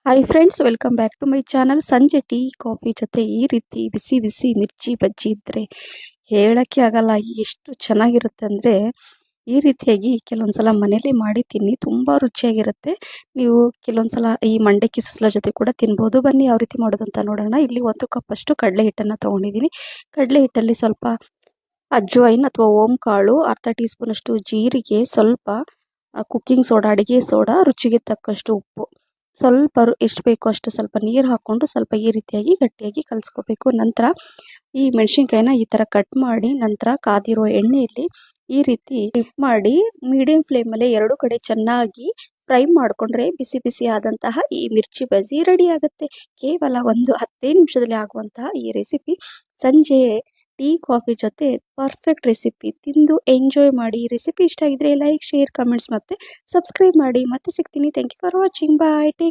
Hi friends, welcome back to my channel. ಸಂಜೆ tea coffee ಜೊತೆ ಈ ರೀತಿ ಬಿಸಿ ಬಿಸಿ ಮಿರ್ಚಿ ಬಜ್ಜಿ ಇದ್ದರೆ ಹೇಳೋಕ್ಕೆ ಆಗಲ್ಲ ಎಷ್ಟು ಚೆನ್ನಾಗಿರುತ್ತೆ ಅಂದರೆ. ಈ ರೀತಿಯಾಗಿ ಕೆಲವೊಂದ್ಸಲ ಮನೇಲಿ ಮಾಡಿ ತಿನ್ನಿ, ತುಂಬ ರುಚಿಯಾಗಿರುತ್ತೆ. ನೀವು ಕೆಲವೊಂದ್ಸಲ ಈ ಮಂಡಕ್ಕಿ ಸುಸ್ಲ ಜೊತೆ ಕೂಡ ತಿನ್ಬೋದು. ಬನ್ನಿ ಯಾವ ರೀತಿ ಮಾಡೋದು ಅಂತ ನೋಡೋಣ. ಇಲ್ಲಿ 1 ಕಪ್ಪಷ್ಟು ಕಡಲೆ ಹಿಟ್ಟನ್ನು ತೊಗೊಂಡಿದ್ದೀನಿ. ಕಡಲೆ ಹಿಟ್ಟಲ್ಲಿ ಸ್ವಲ್ಪ ಅಜ್ವೈನ್ ಅಥವಾ ಓಂ ಕಾಳು, ಅರ್ಧ ಟೀ ಸ್ಪೂನಷ್ಟು ಜೀರಿಗೆ, ಸ್ವಲ್ಪ ಕುಕ್ಕಿಂಗ್ ಸೋಡಾ, ಅಡಿಗೆ ಸೋಡಾ, ರುಚಿಗೆ ತಕ್ಕಷ್ಟು ಉಪ್ಪು, ಸ್ವಲ್ಪ ಎಷ್ಟು ಬೇಕೋ ಅಷ್ಟು ಸ್ವಲ್ಪ ನೀರು ಹಾಕ್ಕೊಂಡು ಸ್ವಲ್ಪ ಈ ರೀತಿಯಾಗಿ ಗಟ್ಟಿಯಾಗಿ ಕಲಿಸ್ಕೋಬೇಕು. ನಂತರ ಈ ಮೆಣಸಿನ್ಕಾಯಿನ ಈ ಥರ ಕಟ್ ಮಾಡಿ ನಂತರ ಕಾದಿರೋ ಎಣ್ಣೆಯಲ್ಲಿ ಈ ರೀತಿ ಡಿಪ್ ಮಾಡಿ ಮೀಡಿಯಂ ಫ್ಲೇಮಲ್ಲಿ 2 ಕಡೆ ಚೆನ್ನಾಗಿ ಫ್ರೈ ಮಾಡಿಕೊಂಡ್ರೆ ಬಿಸಿ ಬಿಸಿ ಆದಂತಹ ಈ ಮಿರ್ಚಿ ಬಜ್ಜಿ ರೆಡಿ ಆಗುತ್ತೆ. ಕೇವಲ ಒಂದು 10 ನಿಮಿಷದಲ್ಲಿ ಆಗುವಂತಹ ಈ ರೆಸಿಪಿ ಸಂಜೆ ಟೀ ಕಾಫಿ ಜೊತೆ ಪರ್ಫೆಕ್ಟ್ ರೆಸಿಪಿ. ತಿಂದು ಎಂಜಾಯ್ ಮಾಡಿ. ಈ ರೆಸಿಪಿ ಇಷ್ಟ ಆಗಿದ್ರೆ ಲೈಕ್, ಶೇರ್, ಕಮೆಂಟ್ಸ್ ಮತ್ತು ಸಬ್ಸ್ಕ್ರೈಬ್ ಮಾಡಿ. ಮತ್ತೆ ಸಿಗ್ತೀನಿ. Thank you for watching. Bye. Take